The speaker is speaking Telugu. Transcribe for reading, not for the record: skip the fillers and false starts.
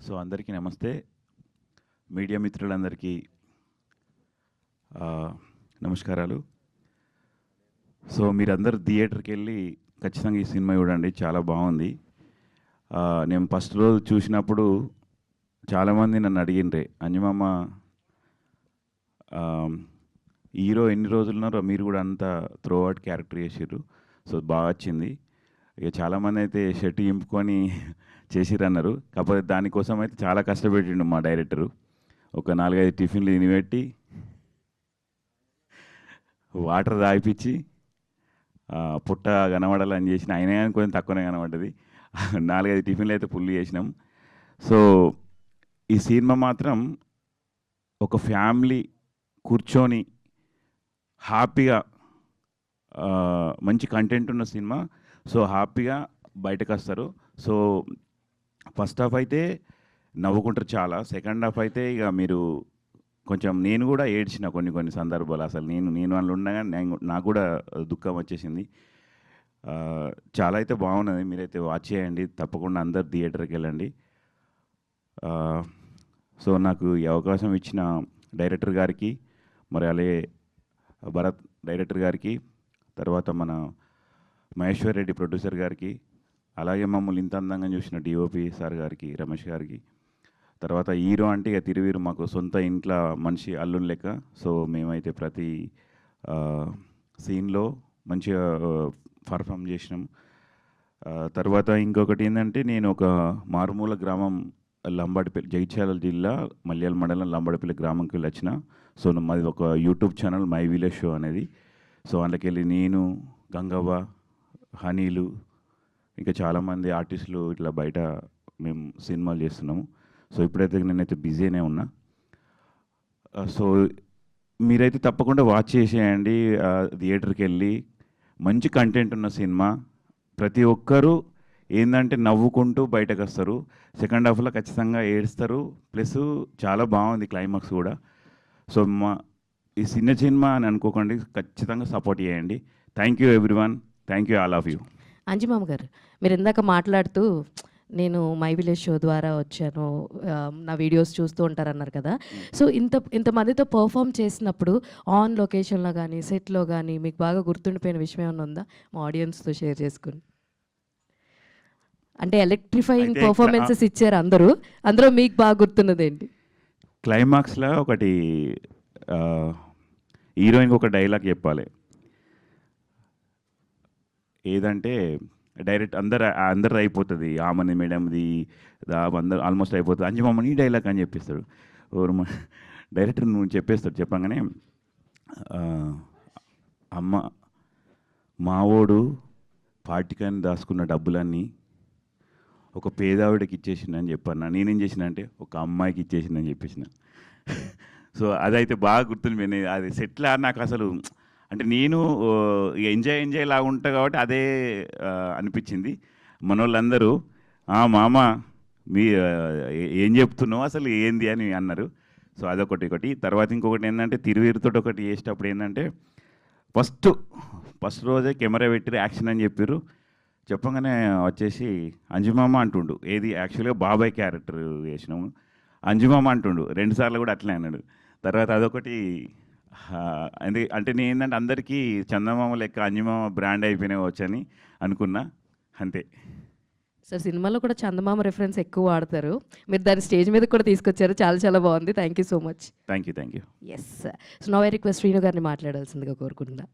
సో అందరికీ నమస్తే. మీడియా మిత్రులందరికీ నమస్కారాలు. సో మీరందరూ థియేటర్కి వెళ్ళి ఖచ్చితంగా ఈ సినిమా చూడండి, చాలా బాగుంది. నేను ఫస్ట్ రోజు చూసినప్పుడు చాలామంది నన్ను అడిగిండ్రే, అంజమామ హీరో ఎన్ని రోజులు ఉన్నారో మీరు కూడా అంతా త్రో అవుట్ క్యారెక్టర్ చేసిర్రు, సో బాగా వచ్చింది. ఇక చాలామంది అయితే షర్ట్ ఇంపుకొని చేసిరన్నారు. కాకపోతే దానికోసం అయితే చాలా కష్టపెట్టిండు మా డైరెక్టరు. ఒక 4-5 టిఫిన్లు తినిపెట్టి వాటర్ తాగిపించి పుట్ట కనబడాలని చేసిన, అయినా కానీ కొంచెం తక్కువనే కనబడ్డది. 4-5 టిఫిన్లు అయితే ఫుల్ చేసినాం. సో ఈ సినిమా మాత్రం ఒక ఫ్యామిలీ కూర్చొని హ్యాపీగా మంచి కంటెంట్ ఉన్న సినిమా. సో హ్యాపీగా బయటకు వస్తారు. సో ఫస్ట్ హాఫ్ అయితే నవ్వుకుంటారు చాలా, సెకండ్ హాఫ్ అయితే ఇక మీరు కొంచెం, నేను కూడా ఏడ్చిన కొన్ని సందర్భాలు. అసలు నేను అందులో ఉండగా నాకు కూడా దుఃఖం వచ్చేసింది. చాలా అయితే బాగున్నది, మీరైతే వాచ్ చేయండి తప్పకుండా, అందరు థియేటర్కి వెళ్ళండి. సో నాకు ఈ అవకాశం ఇచ్చిన డైరెక్టర్ గారికి, మరి అలాగే భరత్ డైరెక్టర్ గారికి, తర్వాత మన మహేశ్వర్ రెడ్డి ప్రొడ్యూసర్ గారికి, అలాగే మమ్మల్ని ఇంత అందంగా చూసిన డిఓపి సార్ గారికి, రమేష్ గారికి, తర్వాత హీరో అంటే ఇక తిరువీరు మాకు సొంత ఇంట్లో మనిషి అల్లుని లెక్క. సో మేమైతే ప్రతి సీన్లో మంచిగా పర్ఫామ్ చేసినాం. తర్వాత ఇంకొకటి ఏంటంటే, నేను ఒక మారుమూల గ్రామం లంబాడిపల్లి, జగిత్యాల జిల్లా మల్యాల మండలం లంబాడిపల్లి గ్రామంకి వెళ్ళి వచ్చిన. సో మాది ఒక YouTube channel my village show అనేది. సో అందులోకి వెళ్ళి నేను, గంగవ్వ, హనీలు, ఇంకా చాలామంది ఆర్టిస్టులు ఇట్లా బయట మేము సినిమాలు చేస్తున్నాము. సో ఇప్పుడైతే నేనైతే బిజీనే ఉన్నా. సో మీరైతే తప్పకుండా వాచ్ చేసేయండి థియేటర్కి వెళ్ళి. మంచి కంటెంట్ ఉన్న సినిమా, ప్రతి ఒక్కరూ ఏంటంటే నవ్వుకుంటూ బయటకు వస్తారు. సెకండ్ హాఫ్లో ఖచ్చితంగా ఏడుస్తారు, ప్లస్ చాలా బాగుంది క్లైమాక్స్ కూడా. సో ఈ చిన్న సినిమా అని అనుకోకండి, ఖచ్చితంగా సపోర్ట్ చేయండి. Thank you everyone, thank you all of you. Anjamama గారు, మీరు ఇందాక మాట్లాడుతూ నేను మై విలేజ్ షో ద్వారా వచ్చాను, నా వీడియోస్ చూస్తూ ఉంటారన్నారు కదా. సో ఇంతమందితో పర్ఫామ్ చేసినప్పుడు ఆన్ లొకేషన్లో కానీ సెట్లో కానీ మీకు బాగా గుర్తుండిపోయిన విషయం ఏమైనా ఉందా మా ఆడియన్స్తో షేర్ చేసుకుని? అంటే ఎలక్ట్రిఫైయింగ్ పర్ఫార్మెన్సెస్ ఇచ్చారు అందరూ, అందులో మీకు బాగా గుర్తున్నది ఏంటి? క్లైమాక్స్లో ఒకటి హీరోయిన్కి ఒక డైలాగ్ చెప్పాలి. ఏదంటే డైరెక్ట్ అందరు అయిపోతుంది, ఆమెని మేడంది అందరు ఆల్మోస్ట్ అయిపోతుంది, అంజమామని డైలాగ్ అని చెప్పిస్తాడు. డైరెక్టర్ నువ్వు చెప్పేస్తాడు. చెప్పగానే అమ్మ మావోడు పార్టీకని దాచుకున్న డబ్బులన్నీ ఒక పేదావిడికి ఇచ్చేసిందని చెప్పాను. నేనేం చేసిన అంటే ఒక అమ్మాయికి ఇచ్చేసిందని చెప్పేసిన. సో అదైతే బాగా గుర్తుండిపోయింది. అది సెట్లా నాకు అసలు అంటే నేను ఎంజాయ్ లాగా ఉంటా కాబట్టి అదే అనిపించింది. మన వాళ్ళందరూ మామ మీ ఏం చెప్తున్నావు అసలు ఏంది అని అన్నారు. సో అదొకటి. తర్వాత ఇంకొకటి ఏంటంటే, తిరువీరుతో ఒకటి చేసేటప్పుడు ఏంటంటే, ఫస్ట్ రోజే కెమెరా పెట్టి యాక్షన్ అని చెప్పారు. చెప్పగానే వచ్చేసి అంజుమామ అంటుండు, ఏది యాక్చువల్గా బాబాయ్ క్యారెక్టర్ చేసినాము, అంజుమామ అంటుండు 2 సార్లు కూడా అట్లే అన్నాడు. తర్వాత అదొకటి. అంటే నేను ఏంటంటే అందరికీ చందమామ లెక్క అంజమామ బ్రాండ్ అయిపోయినాయి వచ్చని అనుకున్నా, అంతే. సార్ సినిమాలో కూడా చందమామ రెఫరెన్స్ ఎక్కువ వాడతారు, మీరు దాన్ని స్టేజ్ మీద కూడా తీసుకొచ్చారు, చాలా బాగుంది. Thank you so much. Thank you. Yes. So now I request Srinu గారిని మాట్లాడాల్సిందిగా కోరుకుంటున్నా.